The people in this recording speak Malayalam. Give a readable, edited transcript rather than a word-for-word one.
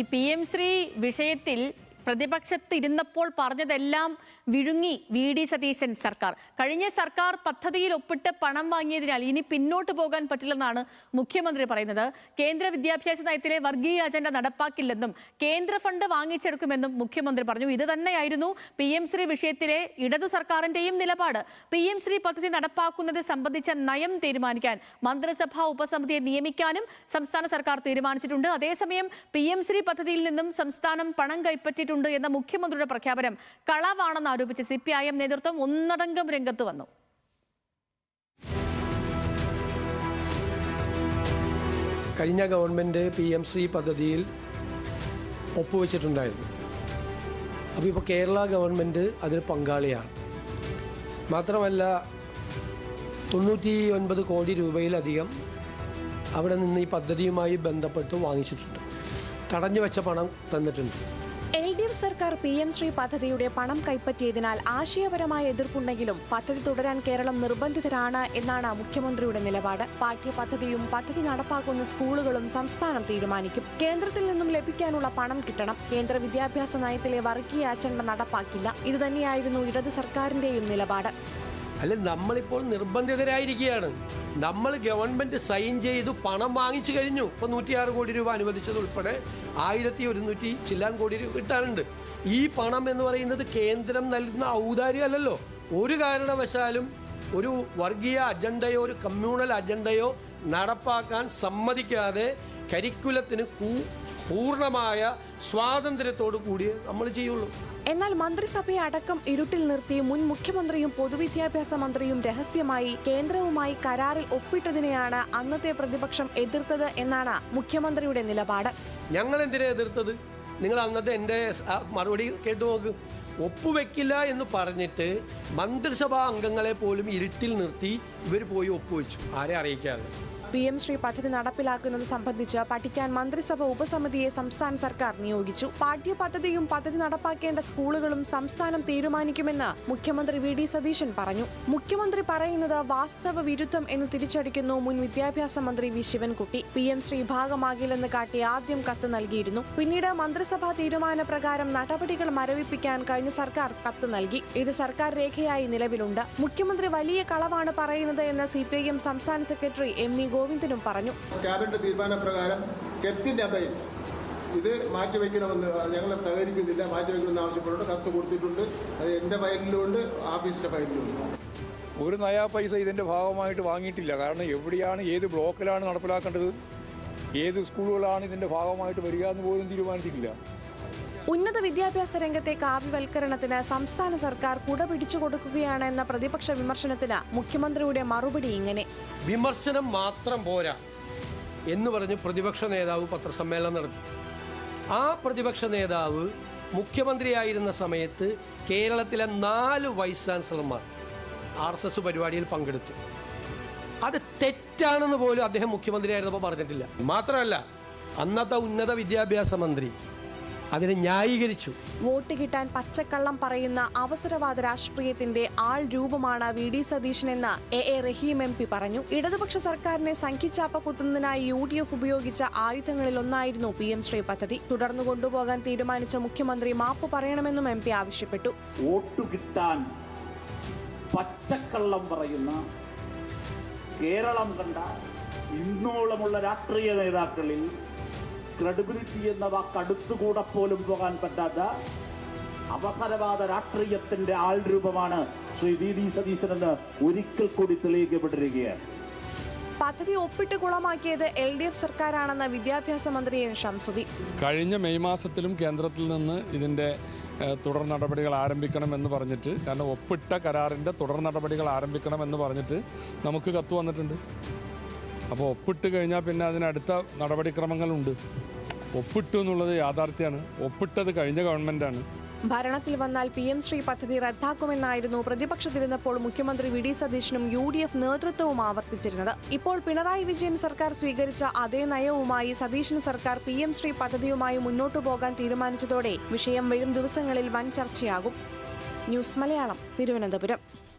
ഈ PM ശ്രീ വിഷയത്തിൽ പ്രതിപക്ഷത്തിരുന്നപ്പോൾ പറഞ്ഞതെല്ലാം വിഴുങ്ങി VD സതീശൻ സർക്കാർ. കഴിഞ്ഞ സർക്കാർ പദ്ധതിയിൽ ഒപ്പിട്ട് പണം വാങ്ങിയതിനാൽ ഇനി പിന്നോട്ട് പോകാൻ പറ്റില്ലെന്നാണ് മുഖ്യമന്ത്രി പറയുന്നത്. കേന്ദ്ര വിദ്യാഭ്യാസ നയത്തിലെ വർഗീയ അജണ്ട നടപ്പാക്കില്ലെന്നും കേന്ദ്ര ഫണ്ട് വാങ്ങിച്ചെടുക്കുമെന്നും മുഖ്യമന്ത്രി പറഞ്ഞു. ഇത് തന്നെയായിരുന്നു PM ശ്രീ വിഷയത്തിലെ ഇടതു സർക്കാരിന്റെയും നിലപാട്. PM ശ്രീ പദ്ധതി നടപ്പാക്കുന്നത് സംബന്ധിച്ച നയം തീരുമാനിക്കാൻ മന്ത്രിസഭാ ഉപസമിതിയെ നിയമിക്കാനും സംസ്ഥാന സർക്കാർ തീരുമാനിച്ചിട്ടുണ്ട്. അതേസമയം PM ശ്രീ പദ്ധതിയിൽ നിന്നും സംസ്ഥാനം പണം കൈപ്പറ്റിയിട്ടുണ്ട് എന്ന മുഖ്യമന്ത്രിയുടെ പ്രഖ്യാപനം കളവാണെന്ന് ആരോപിച്ച് CPIM നേതൃത്വം ഒന്നടങ്കം രംഗത്ത് വന്നു. കഴിഞ്ഞ ഗവൺമെൻറ് PM ശ്രീ പദ്ധതിയിൽ ഒപ്പുവെച്ചിട്ടുണ്ടായിരുന്നു. അപ്പോൾ ഇപ്പോൾ കേരള ഗവൺമെൻറ് അതിൽ പങ്കാളിയാണ്. മാത്രമല്ല 99 കോടി രൂപയിലധികം അവിടെ നിന്ന് ഈ പദ്ധതിയുമായി ബന്ധപ്പെട്ട് വാങ്ങിച്ചിട്ടുണ്ട്. തടഞ്ഞു വെച്ച പണം തന്നിട്ടുണ്ട്. LDF സർക്കാർ PM ശ്രീ പദ്ധതിയുടെ പണം കൈപ്പറ്റിയതിനാൽ ആശയപരമായ എതിർപ്പുണ്ടെങ്കിലും പദ്ധതി തുടരാൻ കേരളം നിർബന്ധിതരാണ് എന്നാണ് മുഖ്യമന്ത്രിയുടെ നിലപാട്. പാഠ്യപദ്ധതിയും പദ്ധതി നടപ്പാക്കുന്ന സ്കൂളുകളും സംസ്ഥാനം തീരുമാനിക്കും. കേന്ദ്രത്തിൽ നിന്നും ലഭിക്കാനുള്ള പണം കിട്ടണം. കേന്ദ്ര വിദ്യാഭ്യാസ നയത്തിലെ വർഗീയ അജണ്ട നടപ്പാക്കില്ല. ഇതുതന്നെയായിരുന്നു ഇടത് സർക്കാരിന്റെയും നിലപാട്. അല്ല, നമ്മളിപ്പോൾ നിർബന്ധിതരായിരിക്കുകയാണ്. നമ്മൾ ഗവൺമെൻറ് സൈൻ ചെയ്തു പണം വാങ്ങിച്ചു കഴിഞ്ഞു. ഇപ്പോൾ 106 കോടി രൂപ അനുവദിച്ചത് ഉൾപ്പെടെ 1100 ചില്ലാൻ കോടി രൂപ കിട്ടാനുണ്ട്. ഈ പണം എന്ന് പറയുന്നത് കേന്ദ്രം നൽകുന്ന ഔദാര്യമല്ലല്ലോ. ഒരു കാരണവശാലും ഒരു വർഗീയ അജണ്ടയോ ഒരു കമ്മ്യൂണൽ അജണ്ടയോ നടപ്പാക്കാൻ സമ്മതിക്കാതെ കരിക്കുലത്തിന് പൂർണ്ണമായ സ്വാതന്ത്ര്യത്തോടു കൂടി നമ്മൾ ചെയ്യുള്ളൂ. എന്നാൽ മന്ത്രിസഭയെ അടക്കം ഇരുട്ടിൽ നിർത്തി മുൻ മുഖ്യമന്ത്രിയും പൊതുവിദ്യാഭ്യാസ മന്ത്രിയും രഹസ്യമായി കേന്ദ്രവുമായി കരാറിൽ ഒപ്പിട്ടതിനെയാണ് അന്നത്തെ പ്രതിപക്ഷം എതിർത്തത് എന്നാണ് മുഖ്യമന്ത്രിയുടെ നിലപാട്. ഞങ്ങൾ എന്തിനാ എതിർത്തത്? നിങ്ങൾ അന്നത്തെ എൻ്റെ മറുപടി കേട്ടു നോക്ക്. ഒപ്പുവെക്കില്ല എന്ന് പറഞ്ഞിട്ട് മന്ത്രിസഭാ അംഗങ്ങളെ പോലും ഇരുട്ടിൽ നിർത്തി ഇവർ പോയി ഒപ്പുവെച്ചു, ആരെ അറിയിക്കാതെ. PM ശ്രീ പദ്ധതി നടപ്പിലാക്കുന്നത് സംബന്ധിച്ച് പഠിക്കാൻ മന്ത്രിസഭ ഉപസമിതിയെ സംസ്ഥാന സർക്കാർ നിയോഗിച്ചു. പാഠ്യപദ്ധതിയും പദ്ധതി നടപ്പാക്കേണ്ട സ്കൂളുകളും സംസ്ഥാനം തീരുമാനിക്കുമെന്ന് മുഖ്യമന്ത്രി VD സതീശൻ പറഞ്ഞു. മുഖ്യമന്ത്രി പറയുന്നത് വാസ്തവ വിരുദ്ധം എന്ന് തിരിച്ചടിക്കുന്നു മുൻ വിദ്യാഭ്യാസ മന്ത്രി V ശിവൻകുട്ടി. PM ശ്രീ ഭാഗമാകില്ലെന്ന് കാട്ടി ആദ്യം കത്ത് നൽകിയിരുന്നു. പിന്നീട് മന്ത്രിസഭാ തീരുമാനപ്രകാരം നടപടികൾ മരവിപ്പിക്കാൻ കഴിഞ്ഞ സർക്കാർ കത്ത് നൽകി. ഇത് സർക്കാർ രേഖയായി നിലവിലുണ്ട്. മുഖ്യമന്ത്രി വലിയ കളവാണ് പറയുന്നത് എന്ന് CPIM സംസ്ഥാന സെക്രട്ടറി ME ഗോവിന്ദനും പറഞ്ഞു. ക്യാബിനറ്റ് തീരുമാനപ്രകാരം കെപ്റ്റിന്റെ അബൈൻസ് ഇത് മാറ്റിവെക്കണമെന്ന് ഞങ്ങൾ സഹകരിക്കുന്നില്ല, മാറ്റിവെക്കണമെന്ന് ആവശ്യപ്പെട്ടുണ്ട്. കത്ത് കൊടുത്തിട്ടുണ്ട്. അത് എൻ്റെ ഫയലിലുണ്ട്, ഓഫീസിന്റെ ഫയലിലുണ്ട്. ഒരു നയാ പൈസ ഇതിന്റെ ഭാഗമായിട്ട് വാങ്ങിയിട്ടില്ല. കാരണം എവിടെയാണ്, ഏത് ബ്ലോക്കിലാണ് നടപ്പിലാക്കേണ്ടത്, ഏത് സ്കൂളുകളാണ് ഇതിന്റെ ഭാഗമായിട്ട് വരിക എന്ന് പോലും തീരുമാനിച്ചിട്ടില്ല. ഉന്നത വിദ്യാഭ്യാസ രംഗത്തെ കാവ്യവൽക്കരണത്തിന് സംസ്ഥാന സർക്കാർ കുട പിടിച്ചു കൊടുക്കുകയാണ് എന്ന പ്രതിപക്ഷ വിമർശനത്തിന് മുഖ്യമന്ത്രിയുടെ മറുപടി ഇങ്ങനെ: വിമർശനം മാത്രം പോരാ എന്ന് പറഞ്ഞ് പ്രതിപക്ഷ നേതാവ് പത്രസമ്മേളനം നടത്തി. ആ പ്രതിപക്ഷ നേതാവ് മുഖ്യമന്ത്രിയായിരുന്ന സമയത്ത് കേരളത്തിലെ 4 വൈസ് ചാൻസലർമാർ RSS പരിപാടിയിൽ പങ്കെടുത്തു. അത് തെറ്റാണെന്ന് പോലും അദ്ദേഹം മുഖ്യമന്ത്രിയായിരുന്നപ്പോൾ പറഞ്ഞിട്ടില്ല. മാത്രമല്ല, അന്നത്തെ ഉന്നത വിദ്യാഭ്യാസ മന്ത്രി അതിനെ ന്യായീകരിച്ചു. വോട്ട് കിട്ടാൻ പച്ചക്കള്ളം പറയുന്ന അവസരവാദ രാഷ്ട്രീയത്തിന്റെ ആൾ രൂപമാണ് VD സതീശനെന്ന് AA റഹീം MP പറഞ്ഞു. ഇടതുപക്ഷ സർക്കാരിനെ സംഖ്യച്ചാപ്പ കുത്തുന്നതിനായി UDF ഉപയോഗിച്ച ആയുധങ്ങളിൽ ഒന്നായിരുന്നു PM ശ്രീ പദ്ധതി. തുടർന്നു കൊണ്ടുപോകാൻ തീരുമാനിച്ച മുഖ്യമന്ത്രി മാപ്പ് പറയണമെന്നും MP ആവശ്യപ്പെട്ടു. വോട്ട് കിട്ടാൻ പച്ചക്കള്ളം പറയുന്ന കേരളം കണ്ട ഇന്നോളമുള്ള രാഷ്ട്രീയ നേതാക്കളിൽ ക്രെഡിബിലിറ്റി എന്ന വാക്ക് അടുത്തുകൂടെ പോലും പോകാൻ പറ്റാത്ത അവസരവാദ രാഷ്ട്രീയത്തിന്റെ ആൾരൂപമാണ് ശ്രീ VD സതീശനെന്ന് ഒരിക്കൽ കൂടി തെളിയിക്കപ്പെട്ടിരിക്കുകയാണ്. പദ്ധതി ഒപ്പിട്ട് കുളമാക്കിയത് LDF സർക്കാരാണെന്ന് വിദ്യാഭ്യാസ മന്ത്രി N ഷംസുദ്ദീൻ. കഴിഞ്ഞ മെയ് മാസത്തിലും കേന്ദ്രത്തിൽ നിന്ന് ഇതിന്റെ തുടർ നടപടികൾ ആരംഭിക്കണമെന്ന് പറഞ്ഞിട്ട്, കാരണം ഒപ്പിട്ട കരാറിന്റെ തുടർ നടപടികൾ ആരംഭിക്കണമെന്ന് പറഞ്ഞിട്ട് നമുക്ക് കത്ത് വന്നിട്ടുണ്ട്. അപ്പോൾ ഒപ്പിട്ട് കഴിഞ്ഞാൽ പിന്നെ അതിനടുത്ത നടപടിക്രമങ്ങളുണ്ട്. ഒപ്പിട്ടു എന്നുള്ളത് യാഥാർത്ഥ്യമാണ്. ഒപ്പിട്ടത് കഴിഞ്ഞ ഗവൺമെൻറ്റാണ്. ഭരണത്തിൽ വന്നാൽ PM ശ്രീ പദ്ധതി റദ്ദാക്കുമെന്നായിരുന്നു പ്രതിപക്ഷത്തിരുന്നപ്പോൾ മുഖ്യമന്ത്രി VD സതീശനും UDF നേതൃത്വവും ആവർത്തിച്ചിരുന്നത്. ഇപ്പോൾ പിണറായി വിജയൻ സർക്കാർ സ്വീകരിച്ച അതേ നയവുമായി സതീശൻ സർക്കാർ PM ശ്രീ പദ്ധതിയുമായി മുന്നോട്ടു പോകാൻ തീരുമാനിച്ചതോടെ വിഷയം വരും ദിവസങ്ങളിൽ വൻ ചർച്ചയാകും. ന്യൂസ് മലയാളം, തിരുവനന്തപുരം.